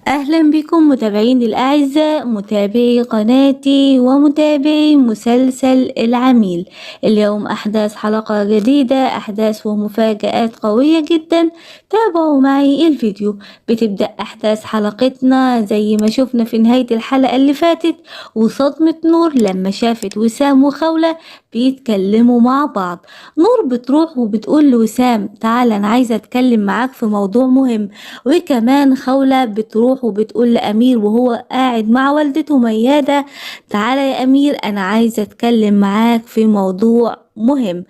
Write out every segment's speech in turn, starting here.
أهلا بكم متابعيني الأعزاء، متابعي قناتي ومتابعي مسلسل العميل. اليوم أحداث حلقة جديدة، أحداث ومفاجآت قوية جدا. تابعوا معي الفيديو. بتبدأ أحداث حلقتنا زي ما شفنا في نهاية الحلقة اللي فاتت، وصدمة نور لما شافت وسام وخولة بيتكلموا مع بعض. نور بتروح وبتقول لوسام تعالى أنا عايزة أتكلم معاك في موضوع مهم، وكمان خولة بتروح وبتقول لأمير وهو قاعد مع والدته ميادة تعالى يا أمير أنا عايزة أتكلم معاك في موضوع مهم.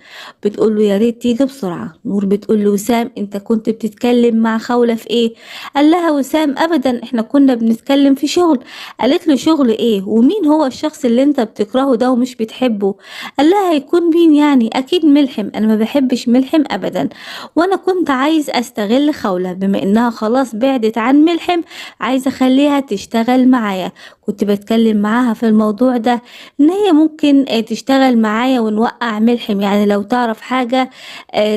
بتقول له يا ريت تيجي بسرعة. نور بتقول له وسام انت كنت بتتكلم مع خولة في ايه؟ قال لها وسام ابدا احنا كنا بنتكلم في شغل. قالت له شغل ايه؟ ومين هو الشخص اللي انت بتكرهه ده ومش بتحبه؟ قال لها هيكون مين يعني؟ اكيد ملحم، انا ما بحبش ملحم ابدا، وانا كنت عايز استغل خولة بما انها خلاص بعدت عن ملحم، عايزة اخليها تشتغل معايا. كنت بتكلم معاها في الموضوع ده ان هي ممكن تشتغل معايا ونوقع ملحم، يعني لو تعرف حاجة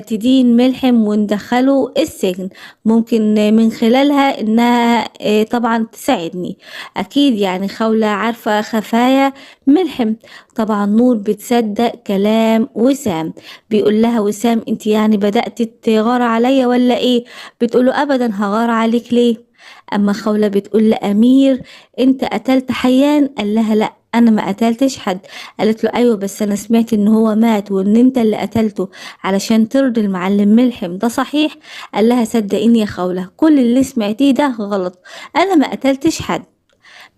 تدين ملحم وندخله السجن، ممكن من خلالها انها طبعا تساعدني. اكيد يعني خولة عارفة خفايا ملحم. طبعا نور بتصدق كلام وسام. بيقول لها وسام انت يعني بدأت تغار عليا ولا ايه؟ بتقوله ابدا هغار عليك ليه؟ اما خولة بتقول لأمير انت قتلت حيان؟ قال لها لا انا ما قتلتش حد. قالت له ايوه بس انا سمعت ان هو مات وان انت اللي قتلته علشان ترضي المعلم ملحم، ده صحيح؟ قال لها صدقيني يا خولة كل اللي سمعتيه ده غلط، انا ما قتلتش حد.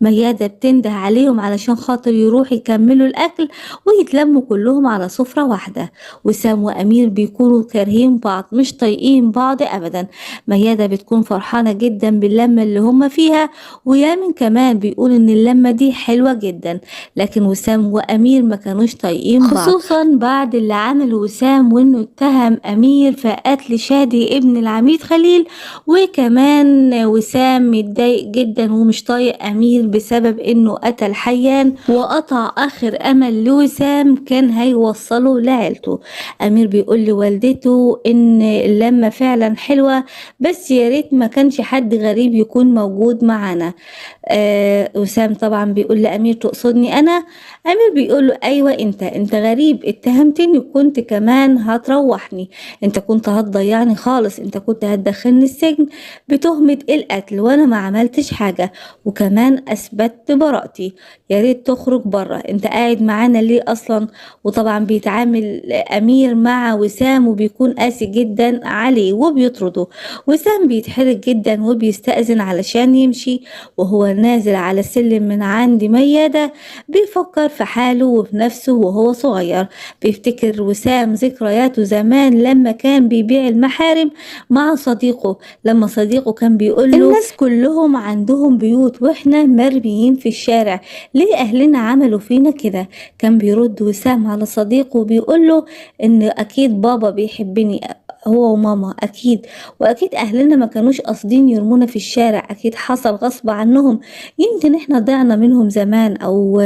ميادة بتنده عليهم علشان خاطر يروح يكملوا الأكل ويتلموا كلهم على سفرة واحدة. وسام وأمير بيكونوا كارهين بعض مش طايقين بعض أبدا. ميادة بتكون فرحانة جدا باللمة اللي هما فيها، ويامن كمان بيقول إن اللمة دي حلوة جدا، لكن وسام وأمير ما كانوش طايقين بعض، خصوصا بعد اللي عمله وسام وإنه اتهم أمير في قتل شادي ابن العميد خليل. وكمان وسام متضايق جدا ومش طايق أمير بسبب انه قتل حيان وقطع اخر امل لوسام كان هيوصله لعيلته. امير بيقول لوالدته ان اللمة فعلا حلوة، بس يا ريت ما كانش حد غريب يكون موجود معانا. وسام طبعا بيقول لامير تقصدني انا؟ امير بيقول له ايوه انت غريب، اتهمتني وكنت كمان هتروحني، انت كنت هتضيعني خالص، انت كنت هتدخلني السجن بتهمة القتل وانا ما عملتش حاجة، وكمان اثبتت براءتي. يا ريت تخرج بره، انت قاعد معانا ليه اصلا؟ وطبعا بيتعامل امير مع وسام وبيكون قاسي جدا عليه وبيطرده. وسام بيتحرج جدا وبيستأذن علشان يمشي، وهو نازل على السلم من عند ميادة بيفكر في حاله وفي نفسه وهو صغير. بيفتكر وسام ذكرياته زمان لما كان بيبيع المحارم مع صديقه، لما صديقه كان بيقول له الناس كلهم عندهم بيوت واحنا مرميين في الشارع، ليه اهلنا عملوا فينا كده؟ كان بيرد وسام على صديقه وبيقول له ان اكيد بابا بيحبني هو وماما اكيد، واكيد اهلنا ما كانوش قاصدين يرمونا في الشارع، اكيد حصل غصب عنهم، يمكن احنا ضعنا منهم زمان او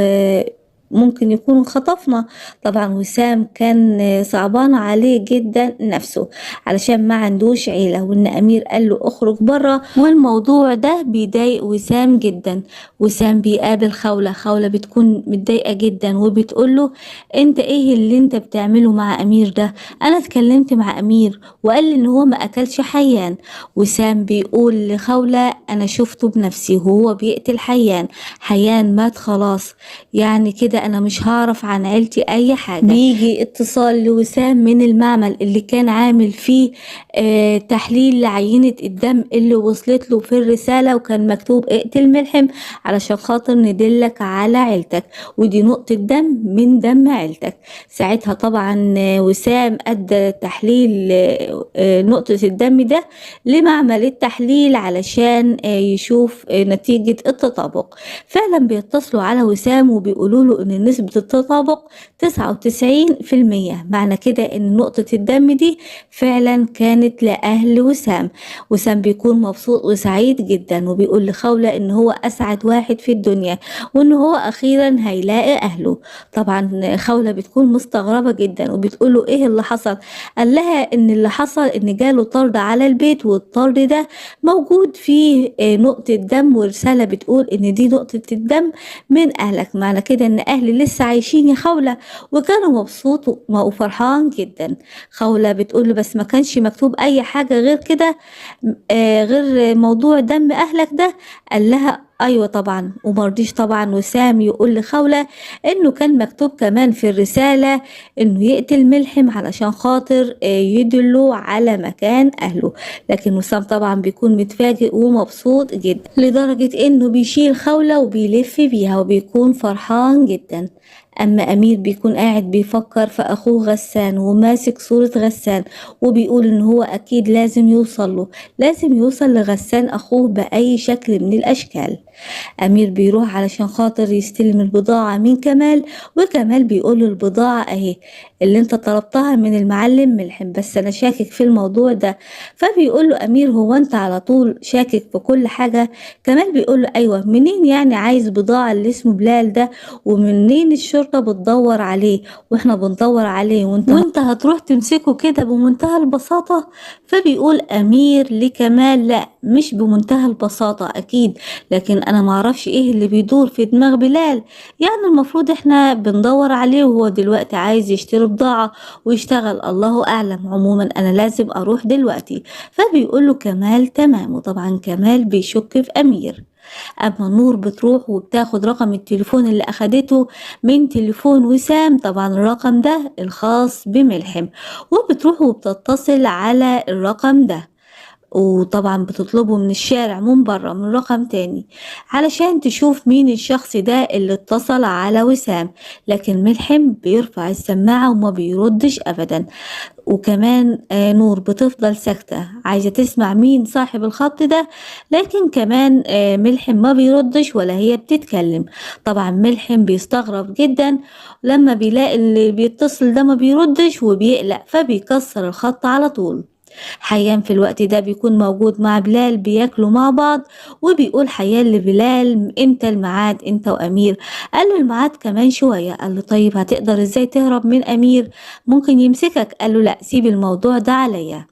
ممكن يكون خطفنا. طبعا وسام كان صعبان عليه جدا نفسه علشان ما عندوش عيلة، وان امير قال له اخرج بره، والموضوع ده بيضايق وسام جدا. وسام بيقابل خولة. خولة بتكون متضايقة جدا وبتقول له انت ايه اللي انت بتعمله مع امير ده؟ انا اتكلمت مع امير وقال لي ان هو ما اكلش حيان. وسام بيقول لخولة انا شفته بنفسي وهو بيقتل حيان، حيان مات خلاص، يعني كده انا مش هعرف عن عيلتي اي حاجة. بيجي اتصال لوسام من المعمل اللي كان عامل فيه تحليل لعينة الدم اللي وصلت له في الرسالة، وكان مكتوب اقتل ملحم علشان خاطر ندلك على عيلتك، ودي نقطة دم من دم عيلتك. ساعتها طبعا وسام ادى تحليل نقطة الدم ده لمعمل التحليل علشان يشوف نتيجة التطابق. فعلا بيتصلوا على وسام وبيقولوا له إن نسبة التطابق 99%. معنى كده إن نقطة الدم دي فعلا كانت لأهل وسام. وسام بيكون مبسوط وسعيد جدا، وبيقول لخولة إن هو أسعد واحد في الدنيا، وإن هو أخيرا هيلاقي أهله. طبعا خولة بتكون مستغربة جدا وبتقوله إيه اللي حصل. قال لها إن اللي حصل إن جاله طرد على البيت، والطرد ده موجود فيه نقطة دم، ورسالة بتقول إن دي نقطة الدم من أهلك. معنى كده إن أهلي لسه عايشين يا خولة. وكانوا مبسوط وفرحان جدا. خولة بتقول له بس ما كانش مكتوب أي حاجة غير كده، غير موضوع دم أهلك ده. قال لها أيوة طبعا. ومرضيش طبعا وسام يقول لخولة إنه كان مكتوب كمان في الرسالة إنه يقتل ملحم علشان خاطر يدله على مكان أهله. لكن وسام طبعا بيكون متفاجئ ومبسوط جدا، لدرجة إنه بيشيل خولة وبيلف بيها وبيكون فرحان جدا. أما أمير بيكون قاعد بيفكر في أخوه غسان، وماسك صورة غسان، وبيقول إن هو أكيد لازم يوصل له، لازم يوصل لغسان أخوه بأي شكل من الأشكال. أمير بيروح علشان خاطر يستلم البضاعة من كمال، وكمال بيقول له البضاعة أهي اللي انت طلبتها من المعلم ملحم، بس أنا شاكك في الموضوع ده. فبيقول له أمير هو انت على طول شاكك في كل حاجة؟ كمال بيقول له أيوة، منين يعني عايز بضاعة اللي اسمه بلال ده، ومنين الشرطة بتدور عليه واحنا بندور عليه، وانت هتروح تمسكه كده بمنتهى البساطة؟ فبيقول أمير لكمال لا، مش بمنتهى البساطة أكيد، لكن أنا معرفش إيه اللي بيدور في دماغ بلال. يعني المفروض إحنا بندور عليه وهو دلوقتي عايز يشتري بضاعة ويشتغل، الله أعلم. عموما أنا لازم أروح دلوقتي. فبيقوله كمال تمام. وطبعا كمال بيشك في أمير. أما نور بتروح وبتاخد رقم التليفون اللي أخدته من تليفون وسام، طبعا الرقم ده الخاص بملحم، وبتروح وبتتصل على الرقم ده، وطبعا بتطلبه من الشارع من بره من رقم تاني علشان تشوف مين الشخص ده اللي اتصل على وسام. لكن ملحم بيرفع السماعة وما بيردش أبدا. وكمان نور بتفضل ساكتة عايزة تسمع مين صاحب الخط ده، لكن كمان ملحم ما بيردش ولا هي بتتكلم. طبعا ملحم بيستغرب جدا لما بيلاقي اللي بيتصل ده ما بيردش وبيقلق، فبيكسر الخط على طول. حيان في الوقت ده بيكون موجود مع بلال بياكلوا مع بعض، وبيقول حيان لبلال امتى الميعاد انت وامير؟ قال له الميعاد كمان شوية. قال له طيب هتقدر ازاي تهرب من امير؟ ممكن يمسكك. قال له لا، سيب الموضوع ده عليا.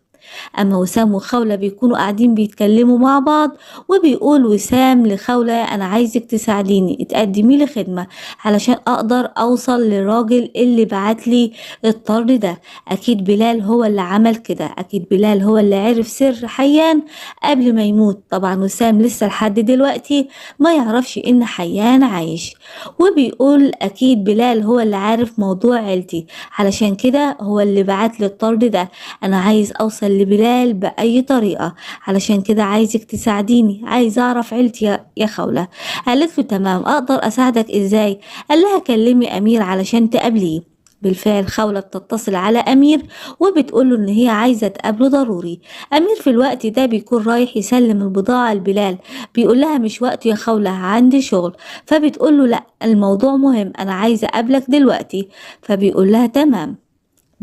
أما وسام وخولة بيكونوا قاعدين بيتكلموا مع بعض، وبيقول وسام لخولة أنا عايزك تساعديني تقدمي لي خدمة علشان أقدر أوصل للراجل اللي بعتلي الطرد ده. أكيد بلال هو اللي عمل كده، أكيد بلال هو اللي عرف سر حيان قبل ما يموت. طبعا وسام لسه لحد دلوقتي ما يعرفش إن حيان عايش، وبيقول أكيد بلال هو اللي عارف موضوع عيلتي، علشان كده هو اللي بعتلي الطرد ده. أنا عايز أوصل لبلال بأي طريقة، علشان كده عايزك تساعديني، عايز أعرف عيلتي يا خولة. قالت له تمام، أقدر أساعدك إزاي؟ قال لها كلمي أمير علشان تقابليه. بالفعل خولة بتتصل على أمير وبتقوله إن هي عايزة تقابله ضروري. أمير في الوقت ده بيكون رايح يسلم البضاعة لبلال، بيقول لها مش وقت يا خولة، عندي شغل. فبتقوله لا، الموضوع مهم، أنا عايزة أقابلك دلوقتي. فبيقول لها تمام.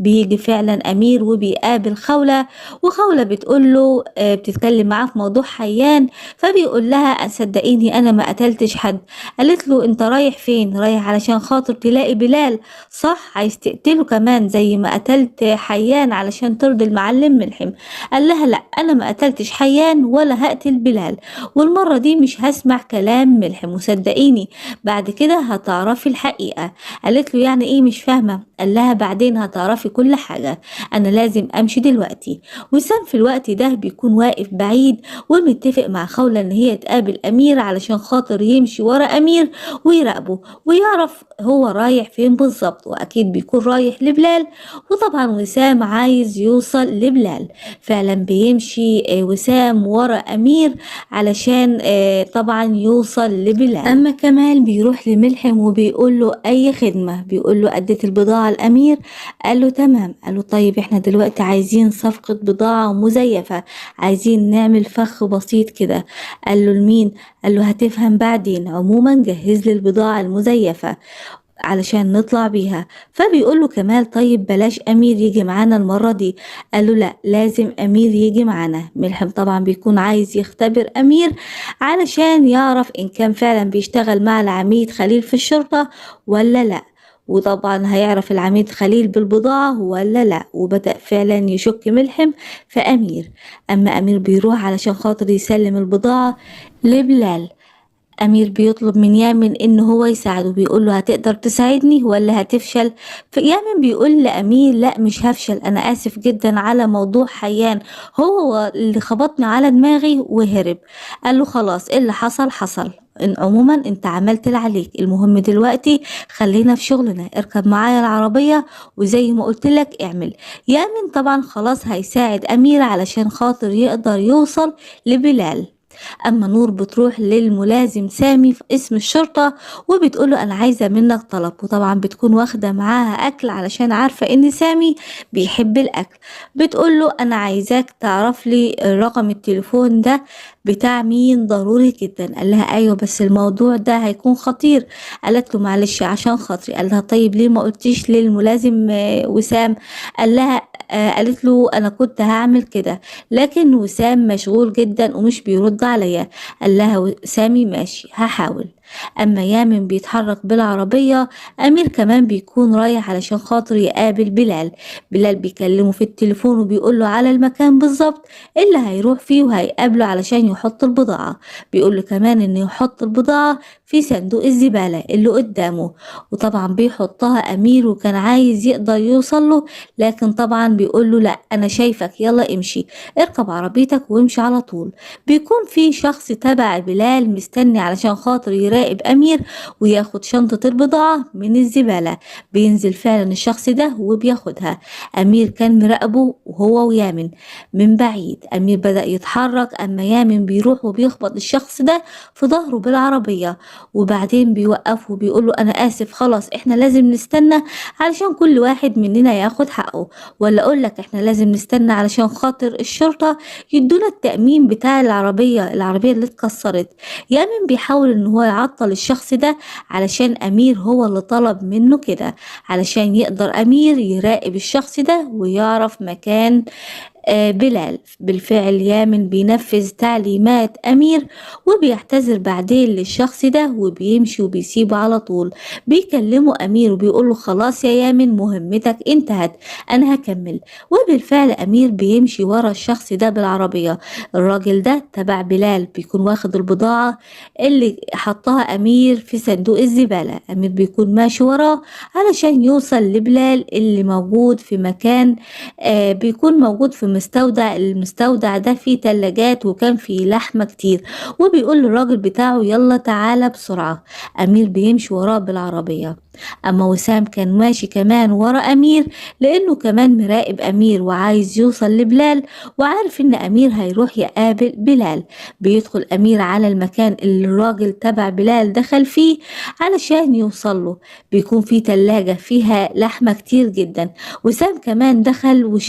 بيجي فعلا أمير وبيقابل خولة، وخولة بتقوله بتتكلم معاه في موضوع حيان. فبيقول لها صدقيني أنا ما قتلتش حد. قالت له أنت رايح فين؟ رايح علشان خاطر تلاقي بلال صح؟ عايز تقتله كمان زي ما قتلت حيان علشان ترضي المعلم ملحم؟ قال لها لا، أنا ما قتلتش حيان ولا هقتل بلال، والمرة دي مش هسمع كلام ملحم، وصدقيني بعد كده هتعرفي الحقيقة. قالت له يعني إيه؟ مش فاهمة. قال لها بعدين هتعرفي كل حاجة، أنا لازم أمشي دلوقتي. وسام في الوقت ده بيكون واقف بعيد ومتفق مع خولة إن هي تقابل أمير علشان خاطر يمشي ورا أمير ويراقبه ويعرف هو رايح فين بالظبط، وأكيد بيكون رايح لبلال. وطبعا وسام عايز يوصل لبلال. فعلا بيمشي وسام ورا أمير علشان طبعا يوصل لبلال. أما كمال بيروح لملحم وبيقول له أي خدمة، بيقول له أديت البضاعة الأمير؟ قال له تمام. قال له طيب احنا دلوقتي عايزين صفقة بضاعة مزيفة، عايزين نعمل فخ بسيط كده. قال له لمين؟ قال له هتفهم بعدين، عموما جهز لي البضاعة المزيفة. علشان نطلع بيها. فبيقول له كمال طيب بلاش أمير يجي معانا المرة دي. قال له لا، لازم أمير يجي معانا. ملحم طبعا بيكون عايز يختبر أمير علشان يعرف إن كان فعلا بيشتغل مع العميد خليل في الشرطة ولا لا، وطبعا هيعرف العميد خليل بالبضاعة ولا لا. وبدأ فعلا يشك ملحم في أمير. أما أمير بيروح علشان خاطر يسلم البضاعة لبلال. أمير بيطلب من يامن إن هو يساعده، بيقول له هتقدر تساعدني ولا هتفشل؟ فيامن بيقول لأمير لا مش هفشل، أنا آسف جدا على موضوع حيان، هو اللي خبطني على دماغي وهرب. قال له خلاص اللي حصل حصل، إن عموما انت عملت اللي عليك، المهم دلوقتي خلينا في شغلنا، اركب معايا العربية وزي ما قلت لك اعمل. يامن طبعا خلاص هيساعد أمير علشان خاطر يقدر يوصل لبلال. أما نور بتروح للملازم سامي في اسم الشرطة وبتقوله أنا عايزة منك طلب، وطبعا بتكون واخدة معاها أكل علشان عارفة إن سامي بيحب الأكل. بتقوله أنا عايزاك تعرف لي رقم التليفون ده بتاع مين ضروري جدا. قال لها أيوة بس الموضوع ده هيكون خطير. قالت له معلش عشان خاطري. قال لها طيب ليه ما قلتيش للملازم وسام؟ قال لها قالت له أنا كنت هعمل كده لكن وسام مشغول جدا ومش بيرد عليا. قال لها سامي ماشي هحاول. أما يامن بيتحرك بالعربية، أمير كمان بيكون رايح علشان خاطر يقابل بلال. بلال بيكلمه في التليفون وبيقوله على المكان بالظبط اللي هيروح فيه وهيقابله علشان يحط البضاعة. بيقوله كمان إنه يحط البضاعة في صندوق الزبالة اللي قدامه، وطبعا بيحطها أمير وكان عايز يقدر يوصله، لكن طبعا بيقوله لا أنا شايفك يلا امشي، اركب عربيتك وامشي على طول. بيكون في شخص تبع بلال مستني علشان خاطر يراقب أمير وياخد شنطة البضاعة من الزبالة. بينزل فعلا الشخص ده وبياخدها. أمير كان مراقبه وهو ويامن من بعيد. أمير بدأ يتحرك، أما يامن بيروح وبيخبط الشخص ده في ظهره بالعربية، وبعدين بيوقف وبيقوله أنا آسف خلاص إحنا لازم نستنى علشان كل واحد مننا ياخد حقه، ولا أقولك إحنا لازم نستنى علشان خاطر الشرطة يدونا التأمين بتاع العربية اللي اتكسرت. يامن بيحاول إن هو يعطل الشخص ده علشان أمير هو اللي طلب منه كده، علشان يقدر أمير يراقب الشخص ده ويعرف مكان بلال. بالفعل يامن بينفذ تعليمات أمير وبيعتذر بعدين للشخص ده وبيمشي وبيسيبه على طول. بيكلمه أمير وبيقوله خلاص يا يامن مهمتك انتهت أنا هكمل. وبالفعل أمير بيمشي ورا الشخص ده بالعربية. الراجل ده تبع بلال بيكون واخد البضاعة اللي حطها أمير في صندوق الزبالة. أمير بيكون ماشي وراه علشان يوصل لبلال اللي موجود في مكان بيكون موجود في المستودع ده فيه تلاجات وكان فيه لحمة كتير، وبيقول للراجل بتاعه يلا تعالى بسرعة. أمير بيمشي وراه بالعربية. أما وسام كان ماشي كمان ورا أمير لأنه كمان مراقب أمير وعايز يوصل لبلال وعارف إن أمير هيروح يقابل بلال. بيدخل أمير على المكان اللي الراجل تبع بلال دخل فيه علشان يوصله. بيكون فيه تلاجة فيها لحمة كتير جدا. وسام كمان دخل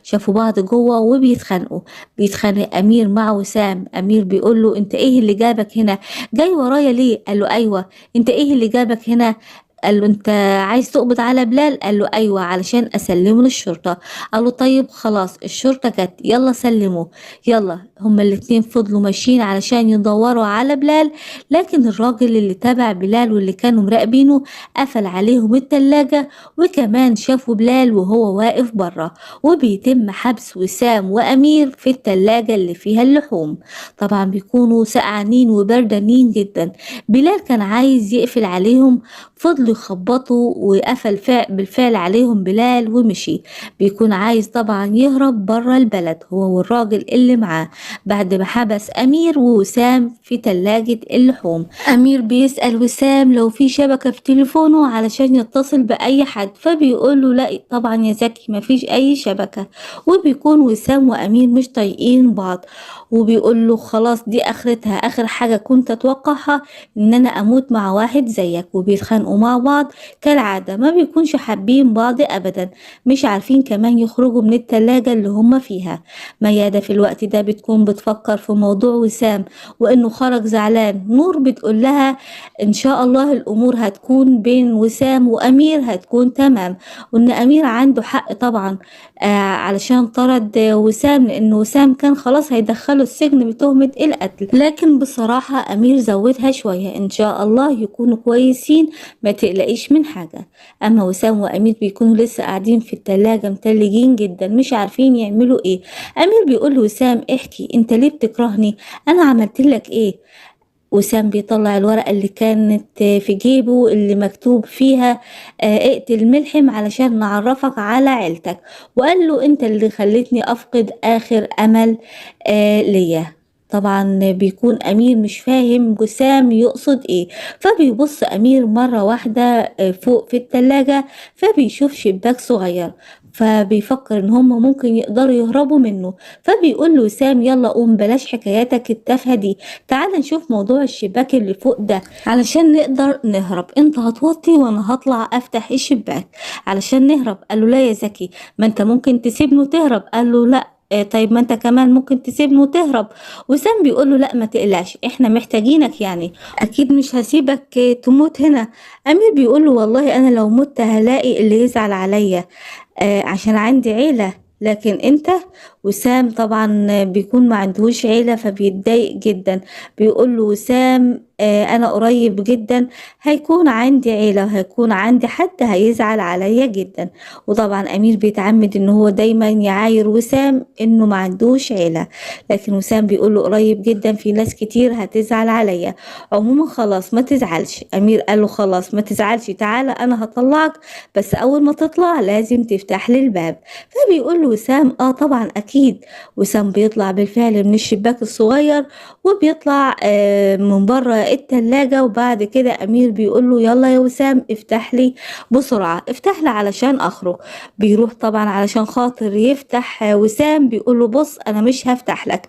شافوا بعض جوه وبيتخانقوا. بيتخانق أمير مع وسام. أمير بيقول له أنت إيه اللي جابك هنا؟ جاي ورايا ليه؟ قال له أيوة. أنت إيه اللي جابك هنا؟ قال له انت عايز تقبض على بلال؟ قال له ايوه علشان اسلمه للشرطة. قال له طيب خلاص الشرطة جت يلا سلمه. يلا هما الاتنين فضلوا ماشيين علشان يدوروا على بلال، لكن الراجل اللي تابع بلال واللي كانوا مراقبينه قفل عليهم التلاجة وكمان شافوا بلال وهو واقف بره وبيتم حبس وسام وامير في التلاجة اللي فيها اللحوم. طبعا بيكونوا سقعانين وبردانين جدا. بلال كان عايز يقفل عليهم، فضلوا يخبطوا وقفل بالفعل عليهم بلال ومشي. بيكون عايز طبعا يهرب برا البلد هو والراجل اللي معاه بعد ما حبس أمير ووسام في تلاجة اللحوم. أمير بيسأل وسام لو في شبكة في تليفونه علشان يتصل بأي حد، فبيقول له لا طبعا يا زكي مفيش أي شبكة. وبيكون وسام وأمير مش طايقين بعض وبيقول له خلاص دي آخرتها، آخر حاجة كنت أتوقعها إن أنا أموت مع واحد زيك. وبيتخانقوا مع مع بعض كالعادة، ما بيكونش حابين بعض أبدا، مش عارفين كمان يخرجوا من التلاجة اللي هما فيها. ميادة في الوقت ده بتكون بتفكر في موضوع وسام وإنه خرج زعلان. نور بتقول لها إن شاء الله الأمور هتكون بين وسام وأمير هتكون تمام، وإن أمير عنده حق طبعا علشان طرد وسام، لأن وسام كان خلاص هيدخله السجن بتهمة القتل. لكن بصراحة أمير زودها شوية، إن شاء الله يكونوا كويسين، ما تقلقيش من حاجة. أما وسام وأمير بيكونوا لسه قاعدين في التلاجة متلجين جدا، مش عارفين يعملوا إيه. أمير بيقول لوسام احكي، أنت ليه بتكرهني؟ أنا عملتلك إيه؟ وسام بيطلع الورقة اللي كانت في جيبه اللي مكتوب فيها اقتل ملحم علشان نعرفك على عيلتك، وقال له انت اللي خلتني افقد اخر امل ليا. طبعا بيكون امير مش فاهم وسام يقصد ايه، فبيبص امير مرة واحدة فوق في التلاجة، فبيشوف شباك صغير، فبيفكر ان هم ممكن يقدروا يهربوا منه. فبيقول له وسام يلا قوم بلاش حكاياتك التافهة دي، تعال نشوف موضوع الشباك اللي فوق ده علشان نقدر نهرب. انت هتوطي وانا هطلع افتح الشباك علشان نهرب. قال له لا يا زكي، ما انت ممكن تسيبني وتهرب. قال له لا طيب ما انت كمان ممكن تسيبني وتهرب. وسام بيقول له لا ما تقلقش، احنا محتاجينك يعني، اكيد مش هسيبك تموت هنا. امير بيقول له والله انا لو مت هلاقي اللي يزعل عليا عشان عندي عيلة، لكن انت. وسام طبعا بيكون ما عندهوش عيلة فبيتضايق جدا. بيقول له وسام انا قريب جدا هيكون عندي عيلة وهيكون عندي حد هيزعل عليا جدا. وطبعا امير بيتعمد ان هو دايما يعاير وسام انه ما عندوش عيلة، لكن وسام بيقول له قريب جدا في ناس كتير هتزعل عليا. عموما خلاص ما تزعلش. امير قال له خلاص ما تزعلش، تعالى انا هطلعك، بس اول ما تطلع لازم تفتح لي الباب. فبيقول له وسام طبعا اكيد. وسام بيطلع بالفعل من الشباك الصغير وبيطلع من بره التلاجة. وبعد كده امير بيقول له يلا يا وسام افتح لي بسرعة، افتح لي علشان اخرج. بيروح طبعا علشان خاطر يفتح. وسام بيقول له بص انا مش هفتح لك.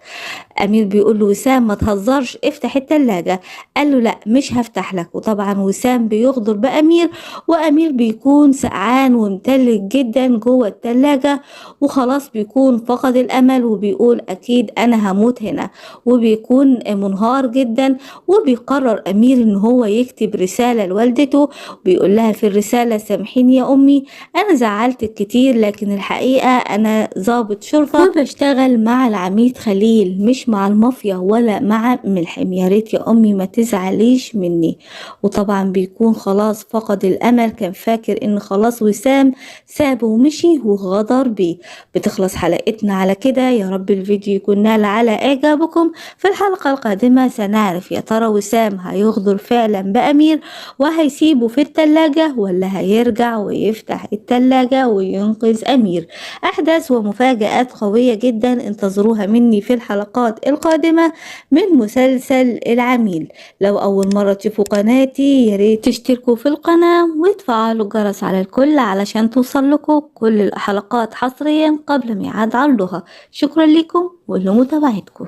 امير بيقول له وسام ما تهزرش افتح التلاجة. قال له لا مش هفتح لك. وطبعا وسام بيغدر بامير، وامير بيكون سقعان ومتلج جدا جوه التلاجة، وخلاص بيكون فقد الامل وبيقول اكيد انا هموت هنا، وبيكون منهار جدا. وبيقرر امير ان هو يكتب رسالة لوالدته، بيقول لها في الرسالة سامحيني يا امي انا زعلتك كتير، لكن الحقيقة انا ضابط شرطة وبشتغل مع العميد خليل مش مع المافيا ولا مع ملحم، يا ريت يا امي ما تزعليش مني. وطبعا بيكون خلاص فقد الامل، كان فاكر ان خلاص وسام سابه ومشي وغدر بيه. بتخلص حلقتنا على كده، يا رب الفيديو يكون نال على اعجابكم. في الحلقة القادمة سنعرف يا ترى وسام هيغدر فعلا بأمير وهيسيبه في التلاجة، ولا هيرجع ويفتح التلاجة وينقذ أمير. أحداث ومفاجآت قوية جدا انتظروها مني في الحلقات القادمة من مسلسل العميل. لو أول مرة تشوفوا قناتي ياريت تشتركوا في القناة وتفعلوا الجرس على الكل علشان توصل لكم كل الحلقات حصريا قبل ميعاد عرضها. شكرا لكم ولمتابعتكم.